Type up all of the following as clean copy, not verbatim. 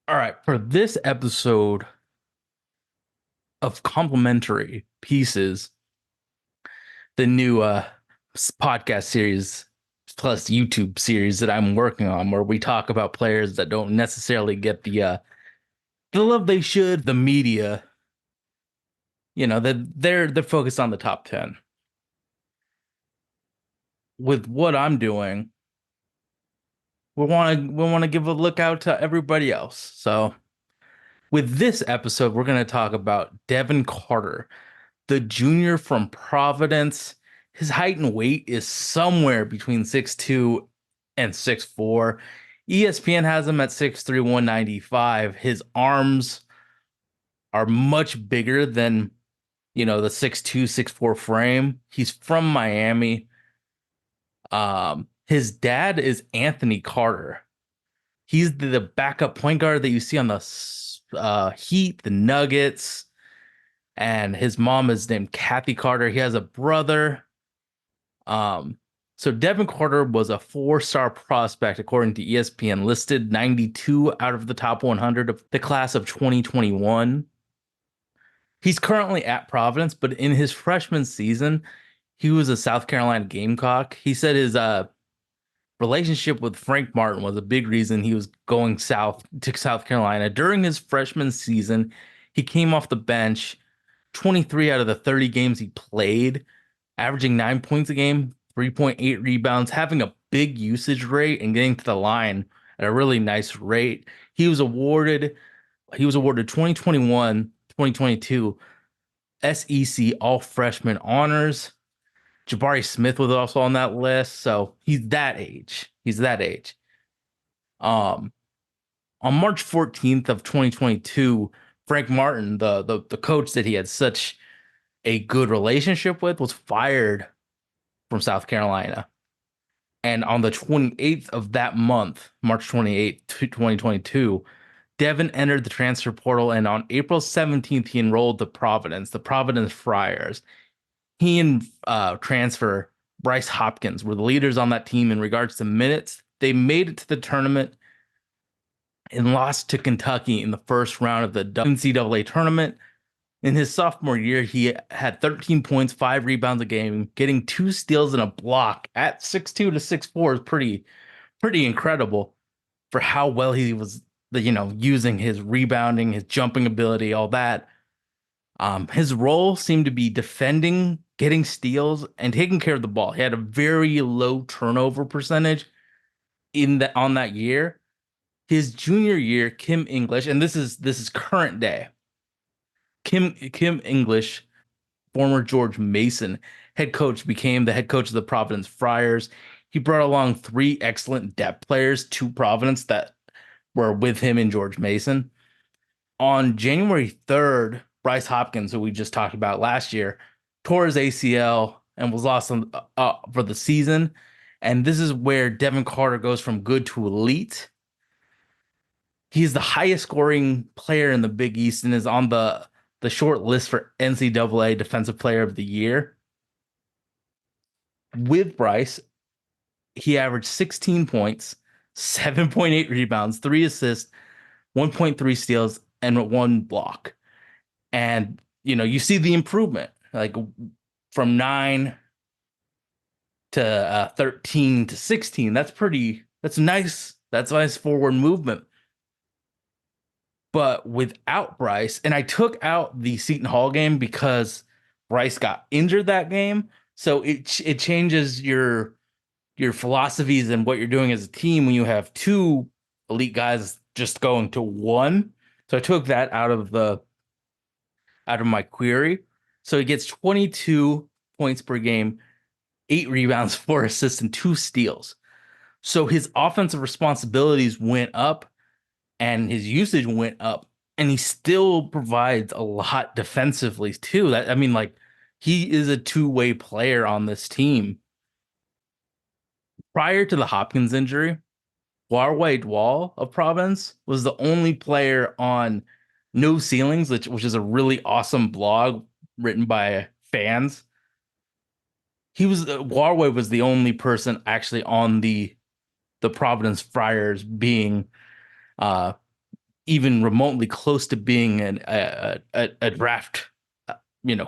All right, for this episode of Complementary Pieces, the new podcast series plus YouTube series that I'm working on, where we talk about players that don't necessarily get the love they should, the media, that they're focused on the top 10. With what I'm doing, we want to give a look out to everybody else. So, with this episode, we're going to talk about Devin Carter, the junior from Providence. His height and weight is somewhere between 6'2" and 6'4". ESPN has him at 6'3", 195. His arms are much bigger than, the 6'2", 6'4" frame. He's from Miami. His dad is Anthony Carter. He's the backup point guard that you see on the Heat, the Nuggets, and his mom is named Kathy Carter. He has a brother. Um, so Devin Carter was a four-star prospect according to ESPN, listed 92 out of the top 100 of the class of 2021. He's currently at Providence, but in his freshman season, he was a South Carolina Gamecock. He said his relationship with Frank Martin was a big reason he was going south to South Carolina. During his freshman season, he came off the bench 23 out of the 30 games he played, averaging 9 points a game, 3.8 rebounds, having a big usage rate and getting to the line at a really nice rate. He was awarded 2021, 2022 SEC All Freshman honors. Jabari Smith was also on that list, so he's that age. He's that age. Um, on March 14th of 2022, Frank Martin, the coach that he had such a good relationship with, was fired from South Carolina. And on the 28th of that month, March 28th, 2022, Devin entered the transfer portal, and on April 17th, he enrolled the Providence Friars. He and transfer Bryce Hopkins were the leaders on that team in regards to minutes. They made it to the tournament and lost to Kentucky in the first round of the NCAA tournament. In his sophomore year, he had 13 points, 5 rebounds a game, getting 2 steals and a block at 6'2" to 6'4" is pretty incredible for how well he was, using his rebounding, his jumping ability, all that. His role seemed to be defending, getting steals, and taking care of the ball. He had a very low turnover percentage on that year. His junior year, Kim English, and this is current day. Kim English, former George Mason head coach, became the head coach of the Providence Friars. He brought along 3 excellent depth players to Providence that were with him in George Mason. On January 3rd, Bryce Hopkins, who we just talked about last year, tore his ACL and was lost for the season. And this is where Devin Carter goes from good to elite. He's the highest scoring player in the Big East and is on the short list for NCAA Defensive Player of the Year. With Bryce, he averaged 16 points, 7.8 rebounds, 3 assists, 1.3 steals, and 1 block. And you see the improvement, like from 9 to 13 to 16. That's nice. That's nice forward movement. But without Bryce, and I took out the Seton Hall game because Bryce got injured that game, so it changes your philosophies and what you're doing as a team when you have 2 elite guys just going to 1. So I took that out of my query. So he gets 22 points per game, 8 rebounds, 4 assists, and 2 steals. So his offensive responsibilities went up and his usage went up, and he still provides a lot defensively too. He is a two-way player on this team. Prior to the Hopkins injury, Warwade Wall of Providence was the only player on No Ceilings, which is a really awesome blog written by fans. Warwade was the only person actually on the Providence Friars being uh even remotely close to being a draft,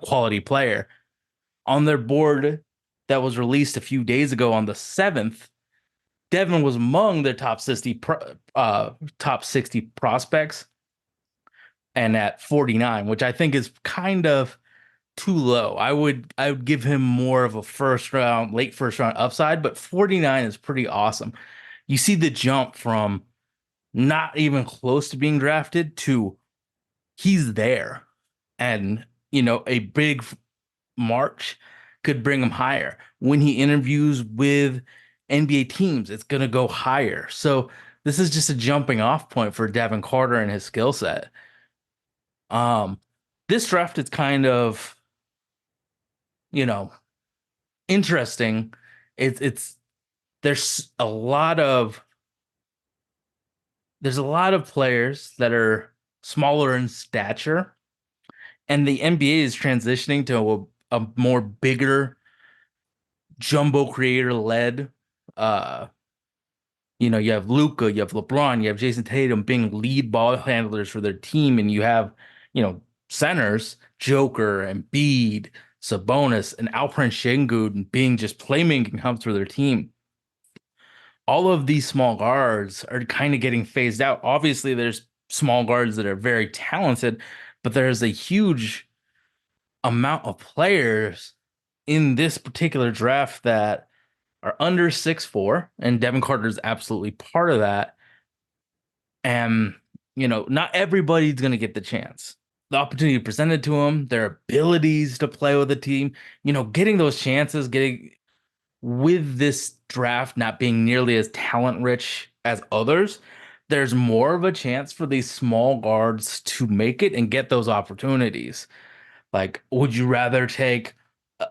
quality player. On their board that was released a few days ago on the 7th, Devin was among their top 60 prospects and at 49, which I think is kind of too low. I would give him more of a first round, late first round upside, but 49 is pretty awesome. You see the jump from not even close to being drafted to he's there. And, a big March could bring him higher. When he interviews with NBA teams, it's going to go higher. So this is just a jumping off point for Devin Carter and his skill set. Um, this draft is kind of, you know, interesting. It's there's a lot of there's a lot of players that are smaller in stature, and the NBA is transitioning to a more bigger jumbo creator led. Uh, you have Luca, you have LeBron, you have Jason Tatum being lead ball handlers for their team, and you have, you know, centers, Joker and Embiid, Sabonis, and Alperen Şengün being just playmaking hubs for their team. All of these small guards are kind of getting phased out. Obviously, there's small guards that are very talented, but there's a huge amount of players in this particular draft that are under 6'4", and Devin Carter is absolutely part of that. And, not everybody's going to get the chance. The opportunity presented to them, their abilities to play with the team, getting those chances, getting with this draft not being nearly as talent rich as others, there's more of a chance for these small guards to make it and get those opportunities. Like, would you rather take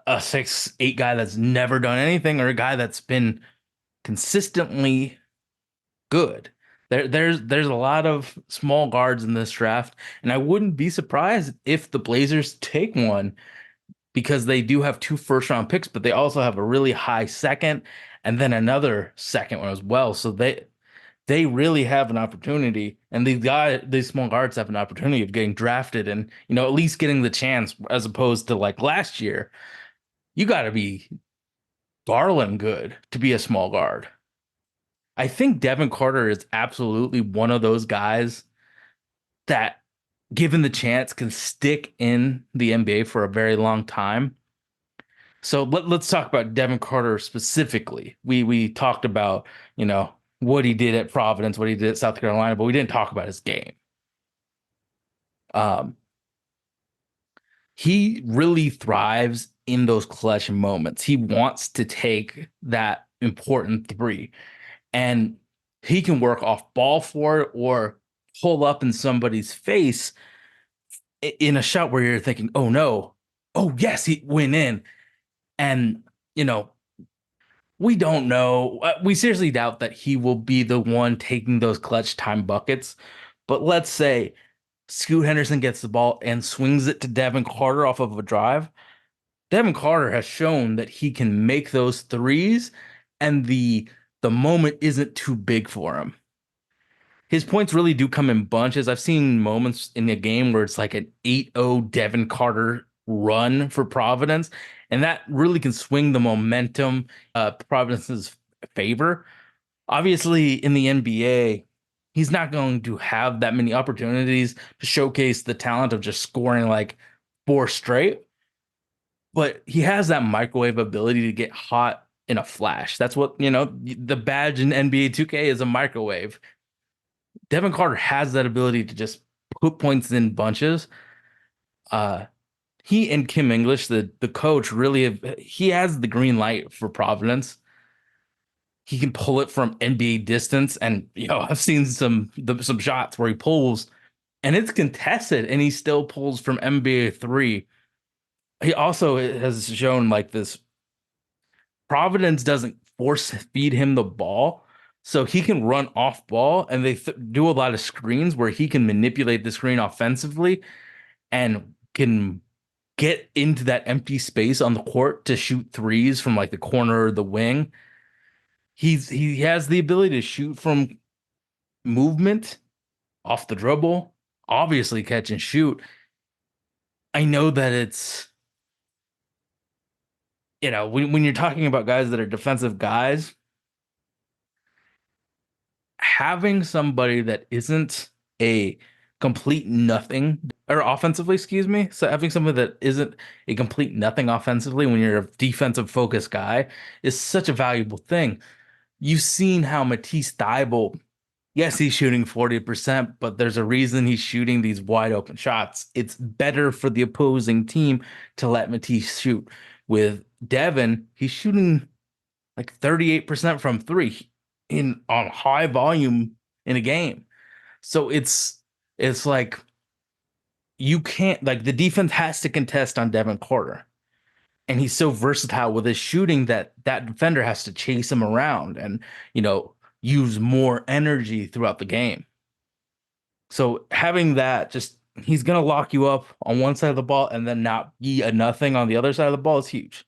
a 6'8" guy that's never done anything or a guy that's been consistently good? There's a lot of small guards in this draft, and I wouldn't be surprised if the Blazers take one because they do have two first round picks, but they also have a really high second and then another second one as well. So they really have an opportunity, and these small guards have an opportunity of getting drafted and at least getting the chance, as opposed to like last year. You got to be Garland good to be a small guard. I think Devin Carter is absolutely one of those guys that, given the chance, can stick in the NBA for a very long time. So let's talk about Devin Carter specifically. We talked about, what he did at Providence, what he did at South Carolina, but we didn't talk about his game. Um, he really thrives in those clutch moments. He wants to take that important three, and he can work off ball for it or pull up in somebody's face in a shot where you're thinking, oh no, oh yes, he went in. And, we don't know. We seriously doubt that he will be the one taking those clutch time buckets. But let's say Scoot Henderson gets the ball and swings it to Devin Carter off of a drive. Devin Carter has shown that he can make those threes, and the moment isn't too big for him. His points really do come in bunches. I've seen moments in the game where it's like an 8-0 Devin Carter run for Providence, and that really can swing the momentum Providence's favor. Obviously, in the NBA, he's not going to have that many opportunities to showcase the talent of just scoring like four straight, but he has that microwave ability to get hot in a flash. That's what, the badge in NBA 2K is, a microwave. Devin Carter has that ability to just put points in bunches. Uh, he and Kim English, the coach, really he has the green light for Providence. He can pull it from NBA distance, and I've seen some shots where he pulls and it's contested, and he still pulls from NBA three. He also has shown like this. Providence doesn't force feed him the ball, so he can run off ball, and they do a lot of screens where he can manipulate the screen offensively and can get into that empty space on the court to shoot threes from like the corner or the wing. He has the ability to shoot from movement off the dribble, obviously catch and shoot. I know that it's, when you're talking about guys that are defensive guys, having somebody that isn't a complete nothing or offensively, excuse me. So having somebody that isn't a complete nothing offensively when you're a defensive focused guy is such a valuable thing. You've seen how Matisse Thybulle, yes, he's shooting 40%, but there's a reason he's shooting these wide open shots. It's better for the opposing team to let Matisse shoot. With Devin, he's shooting like 38% from three in on high volume in a game. So it's like you can't, like, the defense has to contest on Devin Carter. And he's so versatile with his shooting that that defender has to chase him around and, you know, use more energy throughout the game. So having that, just he's gonna lock you up on one side of the ball and then not be a nothing on the other side of the ball is huge.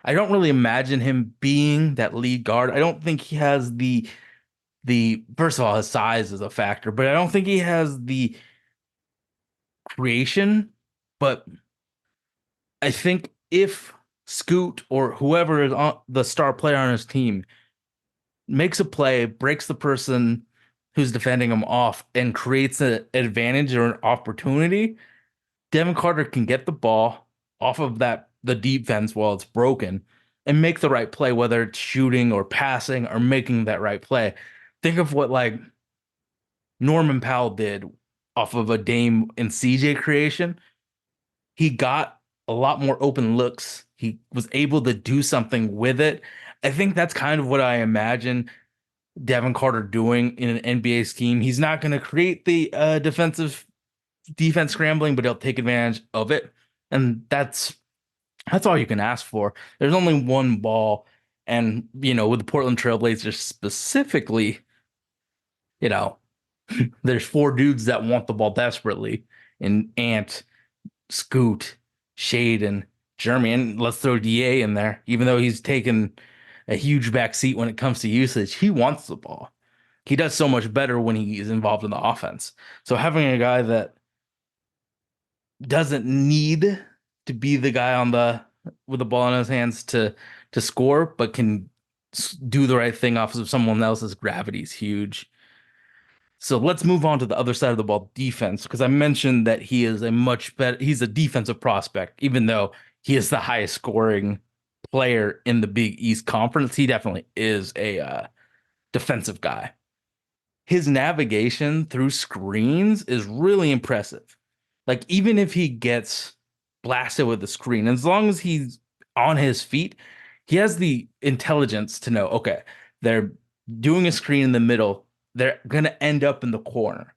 I don't really imagine him being that lead guard. I don't think he has the first of all, his size is a factor, but I don't think he has the creation. But I think if Scoot or whoever is on the star player on his team makes a play, breaks the person who's defending him off, and creates an advantage or an opportunity, Devin Carter can get the ball off of the defense while it's broken and make the right play, whether it's shooting or passing or making that right play. Think of what like Norman Powell did off of a Dame and CJ creation. He got a lot more open looks. He was able to do something with it. I think that's kind of what I imagine Devin Carter doing in an NBA scheme. He's not going to create the defense scrambling, but he'll take advantage of it. And that's all you can ask for. There's only one ball. And, with the Portland Trailblazers specifically, you know, there's four dudes that want the ball desperately in Ant, Scoot, Shade, and Jeremy. And let's throw DA in there. Even though he's taken a huge back seat when it comes to usage, he wants the ball. He does so much better when he's involved in the offense. So having a guy that doesn't need to be the guy on the with the ball in his hands to score, but can do the right thing off of someone else's gravity is huge. So let's move on to the other side of the ball, defense, because I mentioned that he is a much better, he's a defensive prospect, even though he is the highest scoring player in the Big East Conference. He definitely is a defensive guy. His navigation through screens is really impressive. Like, even if he gets blasted with the screen, as long as he's on his feet, he has the intelligence to know, okay, they're doing a screen in the middle, they're gonna end up in the corner.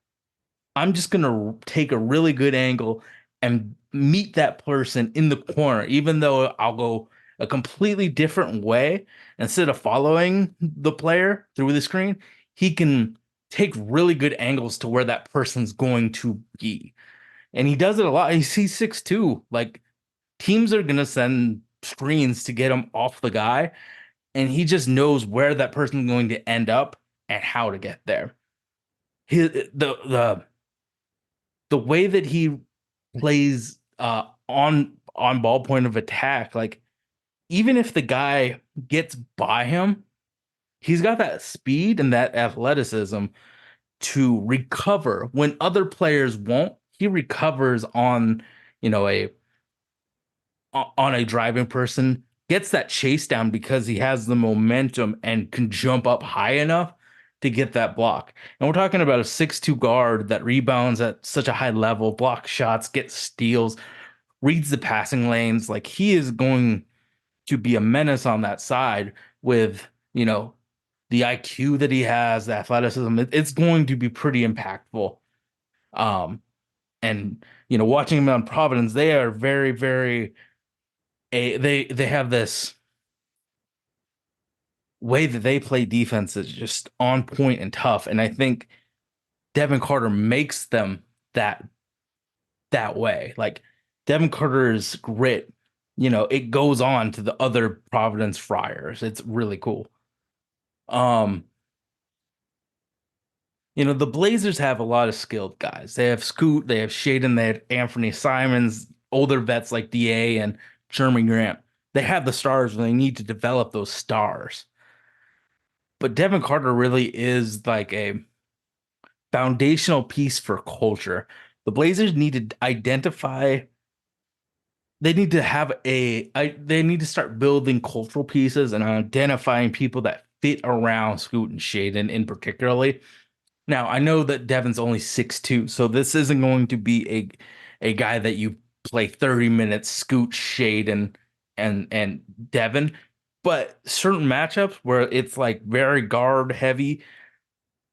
I'm just gonna take a really good angle and meet that person in the corner, even though I'll go a completely different way. Instead of following the player through the screen, he can take really good angles to where that person's going to be. And he does it a lot. He's 6'2". Like, teams are gonna send screens to get him off the guy, and he just knows where that person's going to end up and how to get there. His the way that he plays on ball point of attack, like, even if the guy gets by him, he's got that speed and that athleticism to recover when other players won't. He recovers on, a on a driving person, gets that chase down because he has the momentum and can jump up high enough to get that block. And we're talking about a 6'2" guard that rebounds at such a high level, blocks shots, gets steals, reads the passing lanes. Like, he is going to be a menace on that side with, the IQ that he has, the athleticism. It's going to be pretty impactful. Um, and watching him on Providence, they are very, very they have this way that they play defense is just on point and tough. And I think Devin Carter makes them that way. Like, Devin Carter's grit, it goes on to the other Providence Friars. It's really cool. Um, The Blazers have a lot of skilled guys. They have Scoot, they have Shaden, they have Anthony Simons, older vets like DA and Jeremy Grant. They have the stars and they need to develop those stars. But Devin Carter really is like a foundational piece for culture. The Blazers need to identify, they need to have they need to start building cultural pieces and identifying people that fit around Scoot and Shaden in particularly. Now, I know that Devin's only 6'2", so this isn't going to be a guy that you play 30 minutes, Scoot, Shade, and Devin. But certain matchups where it's like very guard heavy,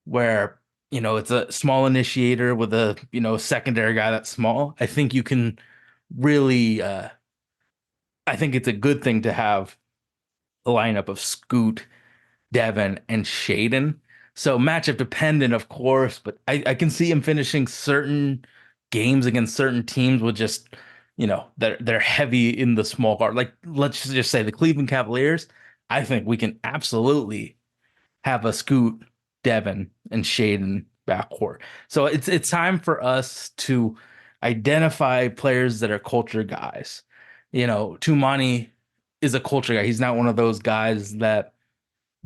where it's a small initiator with a secondary guy that's small, I think you can really I think it's a good thing to have a lineup of Scoot, Devin, and Shaden. So matchup dependent, of course, but I can see him finishing certain games against certain teams with just, they're heavy in the small guard. Like let's just say the Cleveland Cavaliers. I think we can absolutely have a Scoot, Devin, and Shaden backcourt. So it's time for us to identify players that are culture guys. Tumani is a culture guy. He's not one of those guys that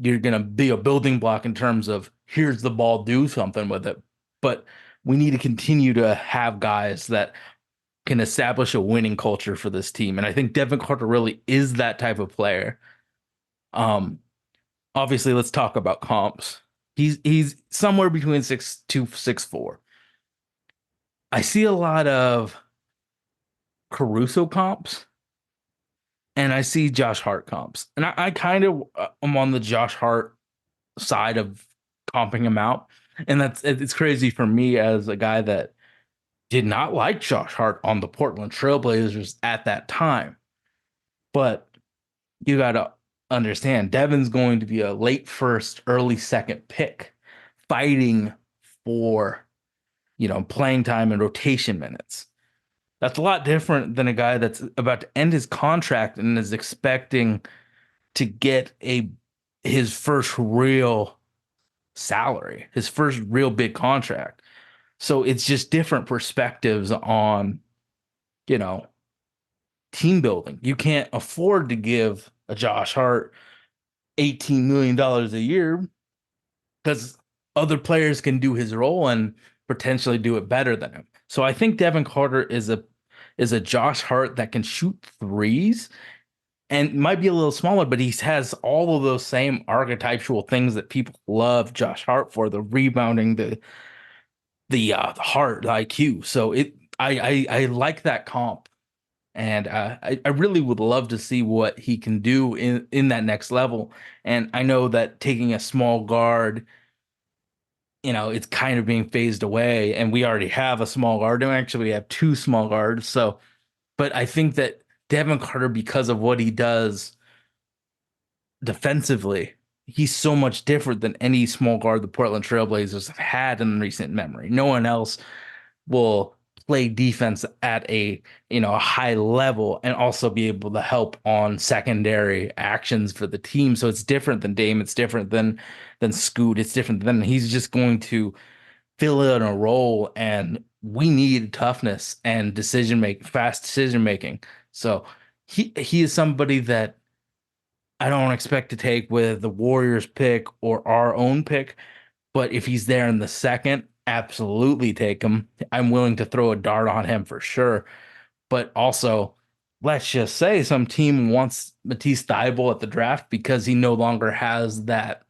you're going to be a building block in terms of here's the ball, do something with it. But we need to continue to have guys that can establish a winning culture for this team. And I think Devin Carter really is that type of player. Um, Obviously, let's talk about comps. He's somewhere between 6'2", 6'4". I see a lot of Caruso comps and I see Josh Hart comps. And I kind of am on the Josh Hart side of comping him out. And it's crazy for me as a guy that did not like Josh Hart on the Portland Trailblazers at that time. But you got to understand, Devin's going to be a late first, early second pick, fighting for, playing time and rotation minutes. That's a lot different than a guy that's about to end his contract and is expecting to get his first real salary, his first real big contract. So it's just different perspectives on, you know, team building. You can't afford to give a Josh Hart $18 million a year because other players can do his role and potentially do it better than him. So I think Devin Carter is a Josh Hart that can shoot threes and might be a little smaller, but he has all of those same archetypal things that people love Josh Hart for: the rebounding, the heart, the IQ. So I like that comp, and I really would love to see what he can do in that next level. And I know that taking a small guard, it's kind of being phased away, and we already have a small guard, and actually we have two small guards. So, but I think that Devin Carter, because of what he does defensively, he's so much different than any small guard the Portland Trailblazers have had in recent memory. No one else will play defense at a high level and also be able to help on secondary actions for the team. So it's different than Dame. It's different than Scoot. It's different than he's just going to fill in a role, and we need toughness and fast decision making. So he is somebody that I don't expect to take with the Warriors pick or our own pick, but if he's there in the second, absolutely take him. I'm willing to throw a dart on him for sure. But also, let's just say some team wants Matisse Thybulle at the draft because he no longer has that,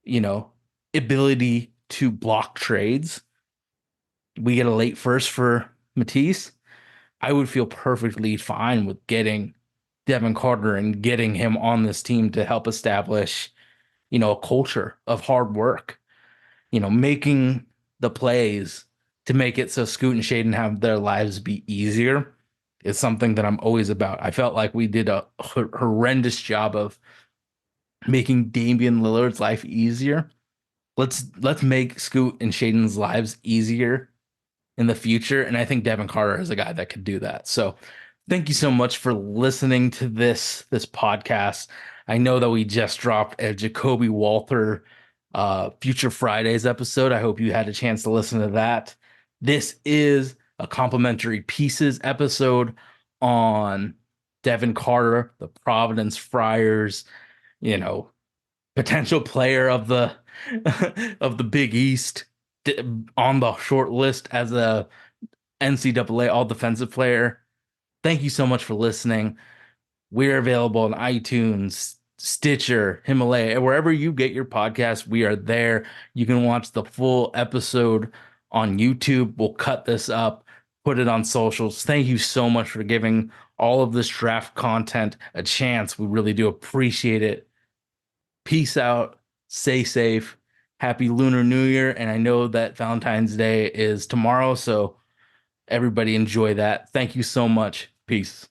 you know, ability to block trades. We get a late first for Matisse. I would feel perfectly fine with getting Devin Carter and getting him on this team to help establish, a culture of hard work, making the plays to make it so Scoot and Shaden have their lives be easier is something that I'm always about. I felt like we did a horrendous job of making Damian Lillard's life easier. Let's make Scoot and Shaden's lives easier in the future. And I think Devin Carter is a guy that could do that. So thank you so much for listening to this podcast. I know that we just dropped a Jacoby Walter Future Fridays episode. I hope you had a chance to listen to that. This is a complimentary pieces episode on Devin Carter, the Providence Friars, you know, potential player of the of the Big East on the short list as a NCAA All Defensive Player. Thank you so much for listening. We're available on iTunes, Stitcher, Himalaya, wherever you get your podcast. We are there. You can watch the full episode on YouTube. We'll cut this up, put it on socials. Thank you so much for giving all of this draft content a chance. We really do appreciate it. Peace out. Stay safe. Happy Lunar New Year. And I know that Valentine's Day is tomorrow, so everybody enjoy that. Thank you so much. Peace.